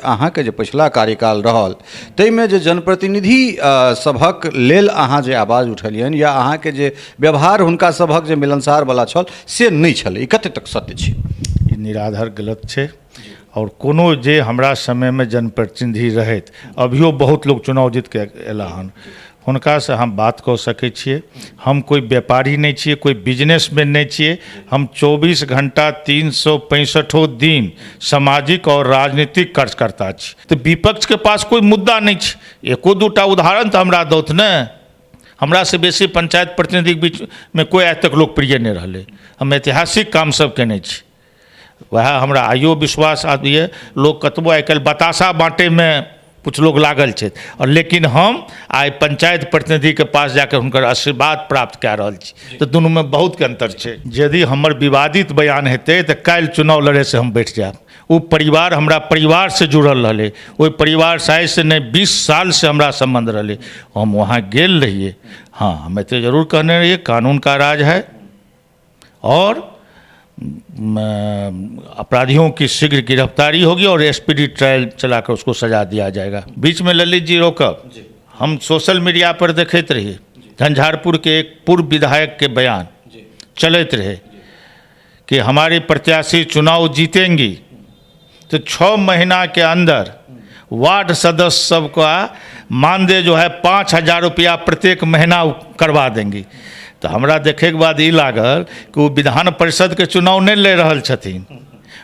अहाँके जे पिछला कार्यकाल रहल ताहिमे जे जनप्रतिनिधि सभक लेल अहाँ जे आवाज उठलियनि या अहाँके जे व्यवहार हुनका सभक जे मिलनसार वाला छल से नहि छल, ई कते तक सत्य छै? ई निराधार गलत छै। और कोनो जे हमरा समय में जनप्रतिनिधि रहत, अभियो बहुत लोग चुनाव जीत के एला हन, हुनका से हम बात कऽ सकै छियै। हम कोई व्यापारी नहीं छियै, कोई बिजनेसमैन नहीं छियै। हम 24 घंटा 365 दिन सामाजिक और राजनीतिक कार्यकर्ता छी। तो विपक्ष के पास कोई मुद्दा नहीं छै। एको दूटा उदाहरण तो हमरा दौत न। हमरा से बेसी पंचायत प्रतिनिधि के बीच में कोई आज तक लोकप्रिय नहीं रहले। हम ऐतिहासिक काम सब केने छी। वह हमरा आइयो विश्वास आबैए। लोग कतबो आइ काल्हि बताशा बाँटे में कुछ लोग लागल छै, और लेकिन हम आइ पंचायत प्रतिनिधि के पास जाकर हुनकर आशीर्वाद प्राप्त कऽ रहल छी। तो दुनू में बहुत के अंतर छै। यदि हमर विवादित बयान हेतै तो काल्हि चुनाव लड़े से हम बैठ जाएब। वो परिवार हमरा परिवार से जुड़ल रहले, ओहि परिवार से से नहीं 20 साल से हमरा संबंध रहले। हम वहाँ गेल रहिए। हाँ, हम एते जरूर कहने रहिए कानून का राज है और अपराधियों की शीघ्र गिरफ्तारी होगी और एसपीडी ट्रायल चलाकर उसको सजा दिया जाएगा। बीच में ललित जी रोकब, हम सोशल मीडिया पर देखते रहिए झंझारपुर के एक पूर्व विधायक के बयान चलते रहे कि हमारे प्रत्याशी चुनाव जीतेंगी तो 6 महीना के अंदर वार्ड सदस्य सबका मानदेय जो है 5,000 रुपया प्रत्येक महीना करवा देंगी। तो हमरा देखे के बाद ये लागल कि वो विधान परिषद के चुनाव नहीं लड़ रहल छथिन,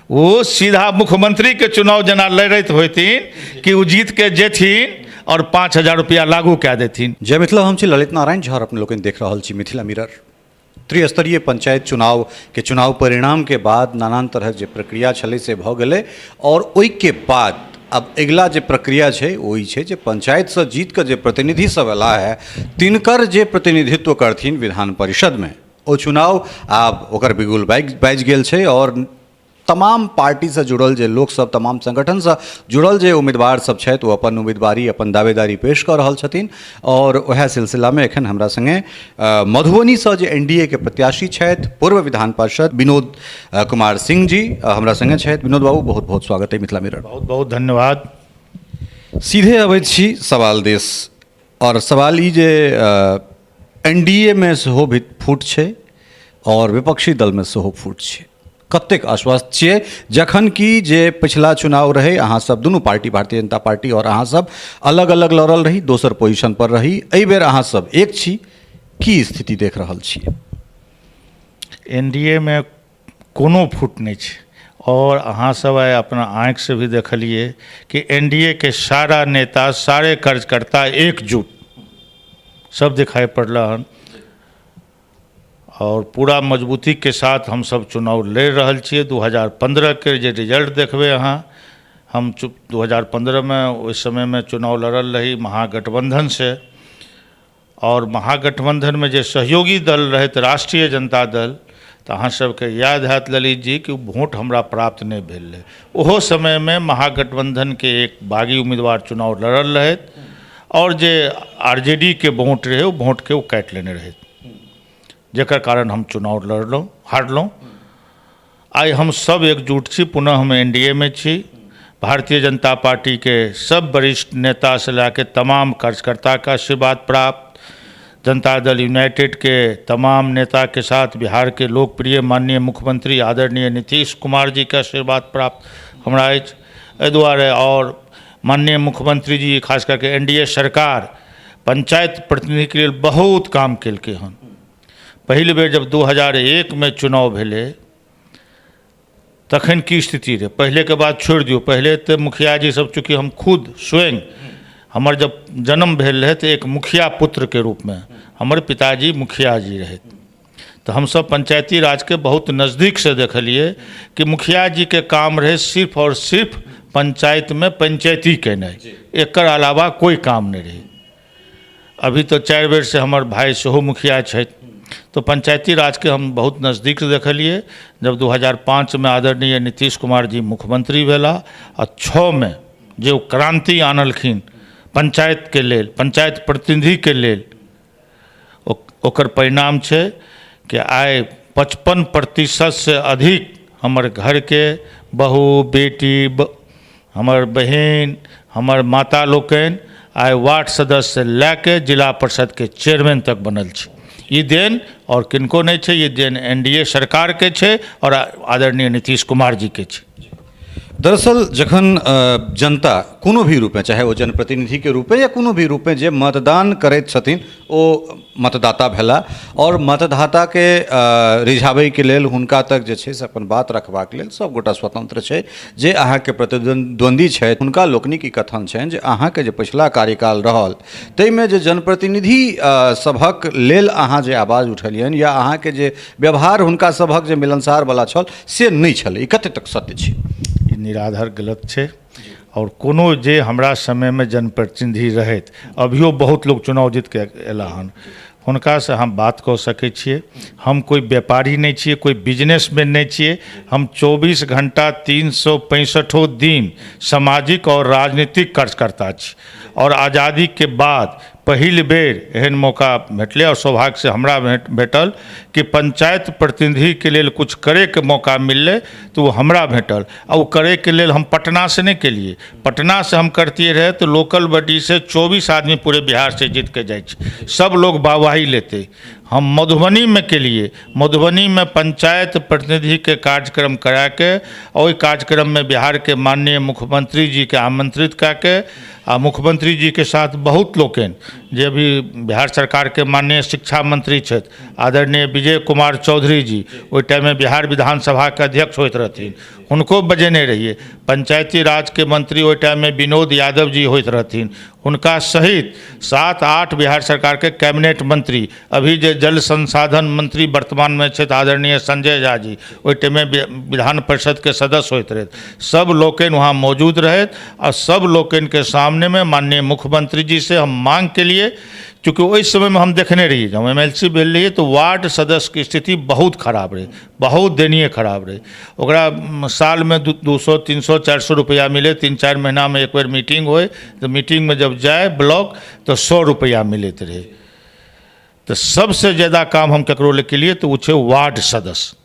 वो सीधा मुख्यमंत्री के चुनाव जना लड़त होतिन कि वो जीत के जेथिन और 5,000 रुपया लागू कऽ देथिन। जय मिथिला, हम छी ललित नारायण झा, अपने लोग देख रहल छी मिथिला मिरर। त्रिस्तरीय पंचायत चुनाव के चुनाव परिणाम के बाद नानान तरह जे प्रक्रिया छलै से भऽ गेलै, और ओहि के बाद अब अगिला जे प्रक्रिया छै वही छै जे पंचायत से जीत के जे प्रतिनिधि सब एला है तिनकर जे प्रतिनिधित्व करथिन विधान परिषद में, ओ चुनाव आब ओकर बिगुल बाजि गेल छै। और तमाम पार्टी से जुड़ल जे लोग सब, तमाम संगठन से जुड़ल जे उम्मीदवार सब छथि वो अपन उम्मीदवारी अपन दावेदारी पेश कर रहल छथिन। और वह सिलसिला में एखन हमरा संगे मधुबनी से जे एनडीए के प्रत्याशी छथि पूर्व विधान पार्षद विनोद कुमार सिंह जी हमरा संगे छथि। विनोद बाबू, बहुत बहुत स्वागत है मिथिला मिरर। बहुत बहुत धन्यवाद। सीधे अबैत छी सवाल देश, और सवाल ई जे एनडीए में सेहो भी फूट छै और विपक्षी दल में सेहो फूट छै। कतेक आश्वस्त छियै जखन कि जे पिछला चुनाव रहे अहाँ सब दुनू पार्टी, भारतीय जनता पार्टी और अहाँ सब अलग अलग लड़ल रही, दोसर पोजीशन पर रही, एहि बेर अहाँ सब एक छी, की स्थिति देख रहल छियै? एनडीए में कोनो फूट नहीं छै, और अहाँ सब आइ अपना आँख से भी देखलिए कि एनडीए के सारा नेता, सारे कार्यकर्ता एकजुट सब दिखाई पड़ला हन, और पूरा मजबूती के साथ हम सब चुनाव लड़ रहल छियै। 2015 के जे रिजल्ट देखबे अहाँ, हम 2015 में उस समय में चुनाव लड़ल रही महागठबंधन से, और महागठबंधन में जे सहयोगी दल रहे राष्ट्रीय जनता दल, तो अहाँ सबके याद हैत ललित जी कि वोट हमरा प्राप्त नहीं भेल रहे। ओहो समय में महागठबंधन के एक बागी उम्मीदवार चुनाव लड़ल रहे, और जे आरजेडी के वोट रहे वो वोट के वो काटि लेने रहे, जेकर कारण हम चुनाव लड़लहुँ, हारलहुँ। आइ हम सब एकजुट छी, पुनः हम एनडीए में छी। भारतीय जनता पार्टी के सब वरिष्ठ नेता से लेकर तमाम कार्यकर्ता का आशीर्वाद प्राप्त, जनता दल यूनाइटेड के तमाम नेता के साथ बिहार के लोकप्रिय माननीय मुख्यमंत्री आदरणीय नीतीश कुमार जी का आशीर्वाद प्राप्त हमरा अछि। एहि दुआरे और माननीय मुख्यमंत्री जी खास करके एनडीए सरकार पंचायत प्रतिनिधि के लिए बहुत काम केलकै हन। पहली बेर जब 2001 में चुनाव भेले तखन की स्थिति रहे, पहले के बाद छोड़ दियो। पहले तो मुखिया जी सब, चूँकि हम खुद स्वयं, हमार जब जन्म भेल रहे तो एक मुखिया पुत्र के रूप में हमारे पिताजी मुखिया जी रहे, तो हम सब पंचायती राज के बहुत नज़दीक से देखलिए कि मुखिया जी के काम रहे सिर्फ और सिर्फ पंचायत में पंचायती केनाइ, एकर अलावा कोई काम नहीं रहे। अभी तो 4 बेर से हमार भाई सेहो मुखिया छथि, तो पंचायती राज के हम बहुत नज़दीक से देखलिए। जब 2005 में आदरणीय नीतीश कुमार जी मुख्यमंत्री भेला, और 6 में जो क्रांति आनलखिन पंचायत के लेल, पंचायत प्रतिनिधि के लेल, ओकर परिणाम छै कि आइ 55% से अधिक हमारे घर के बहू बेटी हमर बहन, हमर माता लोकनि आइ वार्ड सदस्य से लैके जिला परिषद के चेयरमैन तक बनल छै। ये देन और किनको नहीं छै, ये देन एनडीए सरकार के छै और आदरणीय नीतीश कुमार जी के छै। दरअसल जखन जनता कोनो भी रूप में, चाहे वो जनप्रतिनिधि के रूप में या कोनो भी रूप में जे मतदान करैत छथिन ओ मतदाता भेला और मतदाता के रिझाबै के लेल हुनका तक जे छै से अपन बात रखबाक लेल सब गोटा स्वतंत्र छै। जे अहाँ के प्रतिद्वंदी छै हुनका लोकनिक ई कथन छनि जे अहाँ के जे पिछला कार्यकाल रहल ताहिमे जे जनप्रतिनिधि सभक लेल अहाँ जे आवाज उठेलियनि या अहाँ के जे व्यवहार हुनका सभक जे मिलनसार वाला छल से नहीं छलै, ई कते तक सत्य छै? निराधार गलत छै। और कोनो जे हमरा समय में जनप्रतिनिधि रहैत, अभियो बहुत लोग चुनाव जीत के एला हन, हुनका से हम बात कऽ सकै छियै। हम कोई व्यापारी नहीं छियै, कोई बिजनेसमैन नहीं छियै। हम 24 घंटा 365 दिन सामाजिक और राजनीतिक कार्यकर्ता छी। और आज़ादी के बाद पहिल बेर एहन मौका भेटलै और सौभाग्य से हमरा भेटल कि पंचायत प्रतिनिधि के लेल कुछ करे के मौका मिललै तो वो हमरा भेटल। और वो करे के लेल हम पटना से नहीं केलिए, पटना से हम करती रहे तो लोकल बॉडी से 24 आदमी पूरे बिहार से जीत के जाए, सब लोग वाहवाही लेते। हम मधुबनी में के लिए, मधुबनी में पंचायत प्रतिनिधि के कार्यक्रम करा के और कार्यक्रम में बिहार के माननीय मुख्यमंत्री जी के आमंत्रित करके आ मुख्यमंत्री जी के साथ बहुत लोग जे भी बिहार सरकार के माननीय शिक्षा मंत्री छथि आदरणीय विजय कुमार चौधरी जी, ओहि टाइम में बिहार विधानसभा के अध्यक्ष होइत रहथिन, हुनको बजेने रहिए। पंचायती राज के मंत्री ओहि टाइम में विनोद यादव जी होइत रहथिन, उनका सहित 7-8 बिहार सरकार के कैबिनेट मंत्री, अभी जे जल संसाधन मंत्री वर्तमान में छथि आदरणीय संजय झा जी, ओहि टाइम में विधान परिषद के सदस्य होइत रहत, सब लोकनि वहाँ मौजूद रहत। और सब लोकनि के सामने में माननीय मुख्यमंत्री जी से हम मांग के लिए, क्योंकि उस समय में हम देखने रहिए जब MLC भेल रहिए तो वार्ड सदस्य की स्थिति बहुत खराब रहे, बहुत दयनीय खराब रहे। ओकरा साल में 200, 300, 400 रुपया मिले, 3-4 महीना में एक बार मीटिंग होए तो मीटिंग में जब जाए ब्लॉक तो 100 रुपया मिलते रहे। तो सबसे ज़्यादा काम हम ककरो के लिए तो वो छे वार्ड सदस्य,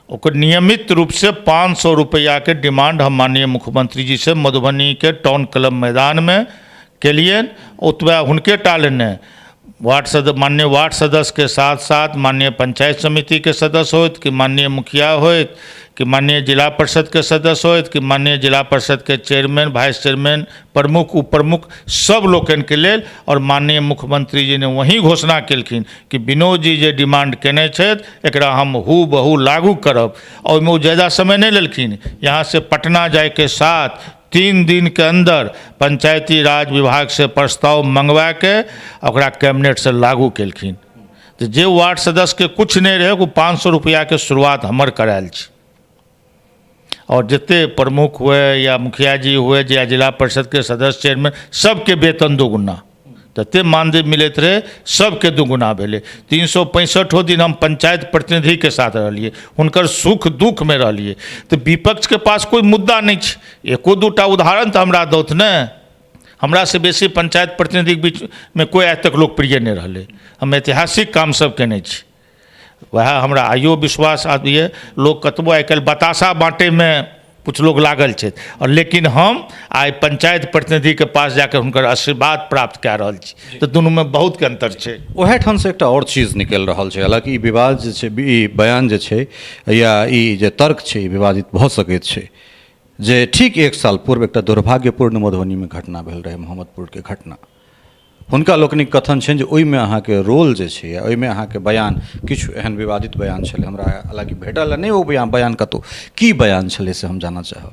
ओकर नियमित रूप से 500 रुपया के डिमांड हम माननीय मुख्यमंत्री जी से मधुबनी के टाउन क्लब मैदान में केलियन। ओतबा हुनके टालने माननीय वार्ड सदस्य के साथ साथ माननीय पंचायत समिति के सदस्य होत कि माननीय मुखिया होत कि माननीय जिला परिषद के सदस्य होत कि माननीय जिला परिषद के चेयरमैन, वाइस चेयरमैन, प्रमुख, उप प्रमुख, सब लोकन के लेल। और माननीय मुख्यमंत्री जी ने वही घोषणा केलखिन कि विनोद जी जे डिमांड केने छथि एकरा हम हु बहु लागू करब। और ओहिमे ज़्यादा समय नहीं लेलखिन, यहाँ से पटना जाए के साथ 3 दिन के अंदर पंचायती राज विभाग से प्रस्ताव मंगवा के ओकरा कैबिनेट से लागू केलखिन। तो जे वार्ड सदस्य के कुछ नहीं रहे वो 500 रुपया के शुरुआत हमर करायल छै। और जिते प्रमुख हुए या मुखिया जी हुए या जिला परिषद के सदस्य, चेयरमैन, सबके वेतन दुगुना तते मानदेय मिलते रहे, सबके दुगुना भेले। 365 दिन हम पंचायत प्रतिनिधि के साथ रहिए, हुनकर सुख दुख में रहिए। तो विपक्ष के पास कोई मुद्दा नहीं छै, एको दूटा उदाहरण तो हमरा दौत न। हमरा से बेसी पंचायत प्रतिनिधि के बीच में कोई आज तक लोकप्रिय नहीं रहले। हम ऐतिहासिक काम सब केने छी, वह हमरा आइयो विश्वास आबैए। लोग कतबो आइ काल्हि बताशा बाँटे में कुछ लोग लागल छथि, और लेकिन हम आइ पंचायत प्रतिनिधि के पास जाकर हुनकर आशीर्वाद प्राप्त कऽ रहल छी। तो दुनू में बहुत के अंतर छै। ओहे ठाम से एकटा और चीज निकल रहा है, हालांकि ई विवाद जे छै, ई बयान जे छै या ई जे तर्क छै ई विवादित भऽ सकैत छै जे ठीक 1 साल पूर्व एकटा दुर्भाग्यपूर्ण मधुबनी में घटना भेल रहे, मोहम्मदपुर के घटना। हुनका लोकनिक कथन छनि जे ओहिमे अहाँके रोल जे छै, ओहिमे अहाँके बयान किछु एहन विवादित बयान छलै। हमरा हालांकि भेटल नहि ओ बयान कतहु, की बयान छलै से हम जानना चाहब।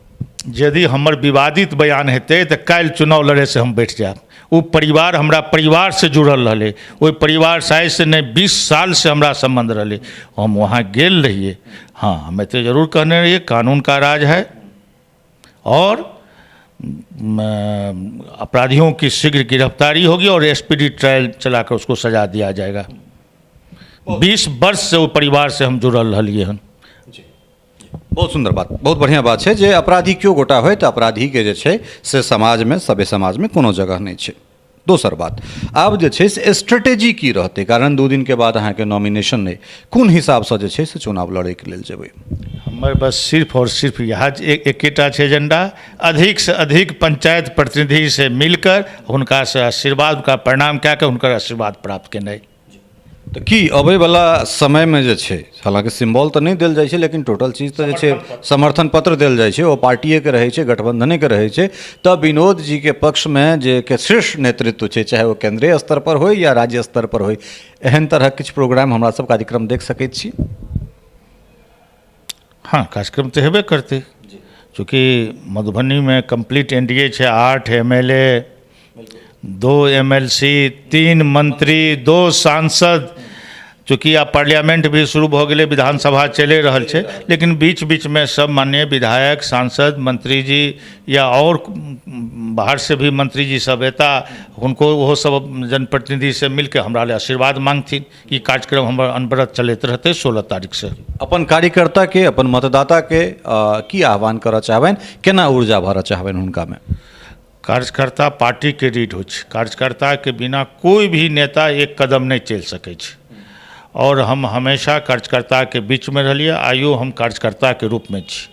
यदि हमर विवादित बयान हेतै तऽ काल्हि चुनाव लड़े से हम बैठ जायब। वो परिवार हमरा परिवार से जुड़ल रहले, ओहि परिवार से से नहीं 20 साल से हमरा संबंध रहले। हम वहाँ गेल रहिए। हाँ, हमें तो जरूर कहने रहिए कानून का राज है और अपराधियों की शीघ्र गिरफ्तारी होगी और स्पीडी ट्रायल चलाकर उसको सजा दिया जाएगा। 20 वर्ष से वो परिवार से हम जुड़ल रहिए हन। बहुत सुंदर बात, बहुत बढ़िया बात है जे अपराधी क्यों गोटा हो तो अपराधी के जे छै से समाज में, सभ्य समाज में कोनो जगह नहीं छै। दोसर बात, आब जे छै से स्ट्रेटेजी की रहते, कारण 2 दिन के बाद अहाँ के नॉमिनेशन नहीं, कोन हिसाब से जे छै से चुनाव लड़े के लेल जेबै? हम हमारे बस सिर्फ और सिर्फ यह एकेटा छै एजेंडा, अधिक से अधिक पंचायत प्रतिनिधि से मिलकर हुनका से आशीर्वाद, उनका प्रणाम कए के हुनकर आशीर्वाद प्राप्त केनाइ। तो की अबै वाला समय में जे छै, हालांकि सिंबल तो नहीं देल जाइ छै, लेकिन टोटल चीज तो जे छै समर्थन पत्र देल जाइ छै, वो पार्टिए के रहै छै, गठबंधने के रहै छै। तब विनोद जी के पक्ष में जे के शीर्ष नेतृत्व छै, चाहे वो केंद्रीय स्तर पर हो या राज्य स्तर पर हो, एहन तरह किछु प्रोग्राम हमरा सब कार्यक्रम देख सकैत छी। हाँ, कार्यक्रम तो हेबे करते, चूँकि मधुबनी में कंप्लीट एनडीए है, 8 एमएलए, 2 एमएलसी, 3 मंत्री, 2 सांसद, चूँकि आब पार्लियामेंट भी शुरू हो गए, विधानसभा चले रहल है, लेकिन बीच बीच में सब माननीय विधायक, सांसद, मंत्री जी या और बाहर से भी मंत्री जी सब एता, उनको वो सब जनप्रतिनिधि से मिलकर हमरा ले आशीर्वाद मांगथिन। ई कार्यक्रम हमर अनवरत चलते रहते 16 तारीख से। अपन कार्यकर्ता के, अपन मतदाता के की आह्वान करऽ चाहबनि, केना ऊर्जा भरऽ चाहबनि हुनका में? कार्यकर्ता पार्टी के रीढ़ हो, कार्यकर्ता के बिना कोई भी नेता एक कदम नहीं चल सके, और हम हमेशा कार्यकर्ता के बीच में रहिए, आइयो हम कार्यकर्ता के रूप में छी।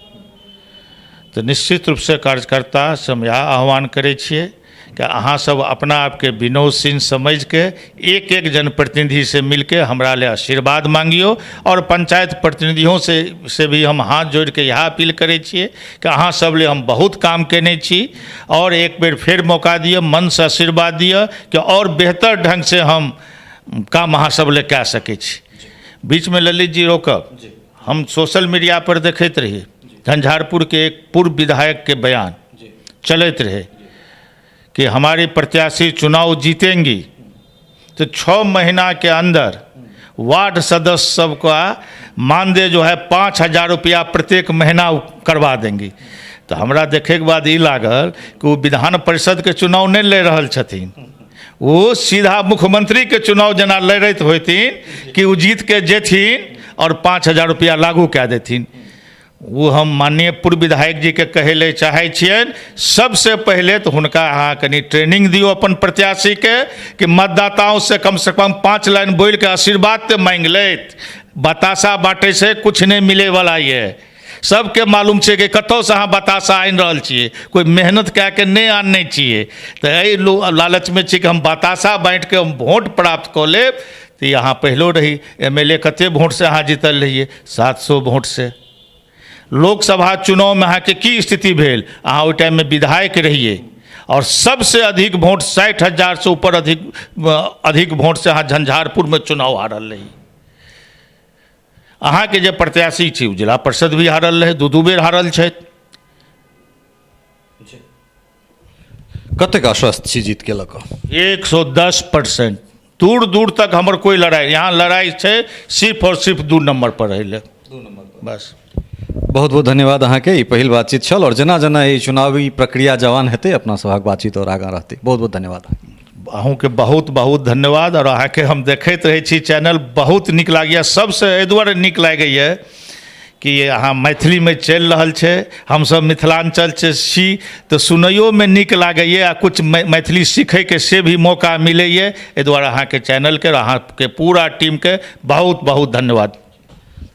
तो निश्चित रूप से कार्यकर्ता से हम यह आह्वान करे छिए कि अहाँ सब अपना आपके विनोद सिंह समझ के एक एक जनप्रतिनिधि से मिलके हमरा ले आशीर्वाद मांगियो, और पंचायत प्रतिनिधियों से भी हम हाथ जोड़ के यह अपील करे छिए कि अहाँ सब ले हम बहुत काम केने छी, और एक बेर फिर मौका दिए, मन से आशीर्वाद दिए कि और बेहतर ढंग से हम काम अहाँ सब ले कह सके छी। बीच में ललित जी रोकब, हम सोशल मीडिया पर देखते रहिए झंझारपुर के एक पूर्व विधायक के बयान चलते रहे कि हमारे प्रत्याशी चुनाव जीतेंगी तो 6 महीना के अंदर वार्ड सदस्य सबका मानदेय जो है 5,000 रुपया प्रत्येक महीना करवा देंगी। तो हमरा देखे के बाद ये लागल कि वो विधान परिषद के चुनाव नहीं ले रहल छथिन, वो सीधा मुख्यमंत्री के चुनाव जना लड़त होतिन कि वो जीत के जेथिन और 5,000 रुपया लागू कए देथिन। वो हम माननीय पूर्व विधायक जी के कहे ले चाहे छियन, सबसे पहले तो हुनका अहाँ कनी ट्रेनिंग दियो अपन प्रत्याशी के कि मतदाताओं से कम 5 लाइन बोल के आशीर्वाद तो मांग लेत, बतासा बांटे से कुछ नहीं मिले वाला ये सबके मालूम है कि कतौ से अहाँ बतासा आनि रहल छिए, कोई मेहनत कए के नहीं आनने छिए। तो एहि लालच में छी कि हम बतासा बाँट के हम वोट प्राप्त कऽ लेब। तो यहाँ पहलो रही एमएलए कते वोट से अहाँ जीतल रहिए, 700 वोट से। लोकसभा चुनाव में अहाँ के की स्थिति भेल, अहाँ ओहि टाइम में विधायक रहिए और सबसे अधिक वोट 60,000 से ऊपर अधिक वोट से अहाँ झंझारपुर में चुनाव हारल रही। अहाँ के जे प्रत्याशी छी जिला परिषद भी हारल रहे, 2 बेर हारल छथि। कतेक आश्वस्त छी जीत के लऽ कऽ? 110%। दूर दूर तक हमर कोई लड़ाई, यहाँ लड़ाई है सिर्फ और सिर्फ 2 नंबर पर रहे, 2 नंबर बस। बहुत बहुत धन्यवाद अहाँ के। ई पहिल बातचीत छल, और जना जना ई चुनावी प्रक्रिया जवान हेतै अपना सभक बातचीत और आगाँ रहतै। बहुत बहुत धन्यवाद अहूँ के बहुत बहुत धन्यवाद। और अहाँ के हम देखैत रहै छी चैनल, बहुत नीक लागैए, सबसे एहि दुआरे नीक लागैए कि अहाँ मैथिली में चलि रहल छै, हमसब मिथिलांचल छी तो सुनैयो में नीक लागैए आ कुछ मैथिली सीखै के से भी मौका मिलैए। एहि दुआरे अहाँ के चैनल के, अहाँ के पूरा टीम के बहुत बहुत धन्यवाद।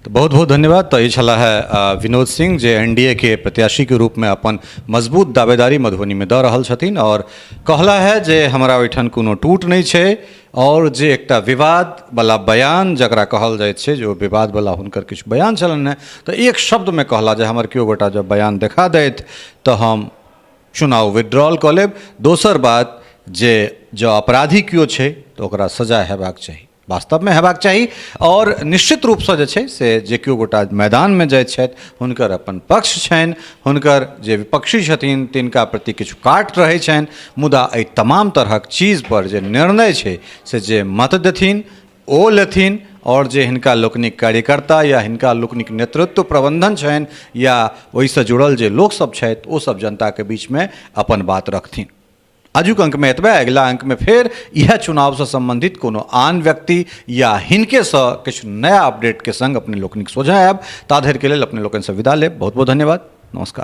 तो बहुत बहुत धन्यवाद। तो ये छला है विनोद सिंह जे एनडीए के प्रत्याशी के रूप में अपन मजबूत दावेदारी मधुबनी में दऽ रहल छथिन, और कहला है जे हमरा ओहिठाम कोनो टूट नहीं छै, और जे एकटा विवाद वाला बयान जकरा कहल जाइत छै, जो विवाद वाला हुनकर किछु बयान छलन है, तो एक शब्द में कहला जे हमर केओ गोटा जब बयान देखा दैत तो हम चुनाव विड्रॉल कऽ लेब। दोसर बात जे जो अपराधी केओ छै तो ओकरा सजा हेबाक चाही, वास्तव में हेबाक चाही, और निश्चित रूप से जे छै से जे केओ गोटा मैदान में जाइत छथि हुनकर अपन पक्ष छनि, हुनकर जे विपक्षी छथिन तिनका प्रति किछु काट रहै छनि, मुदा एहि तमाम तरहक चीज पर जे निर्णय छै से जे मत देथिन ओ लेथिन, और जे हिनका लोकनिक कार्यकर्ता या हिनका लोकनिक नेतृत्व प्रबंधन छनि या ओहिसँ जुड़ल जे लोकसभ छथि ओ सब जनता के बीच में अपन बात रखथिन। आजुक अंक में एतबे। अगिला अंक में फिर यह चुनाव से संबंधित कोनो आन व्यक्ति या हिनके से किछु नया अपडेट के संग अपने लोकनिक सोझा आयब। ता धरि के लेल अपने लोकनि से विदा लेब। बहुत बहुत धन्यवाद। नमस्कार।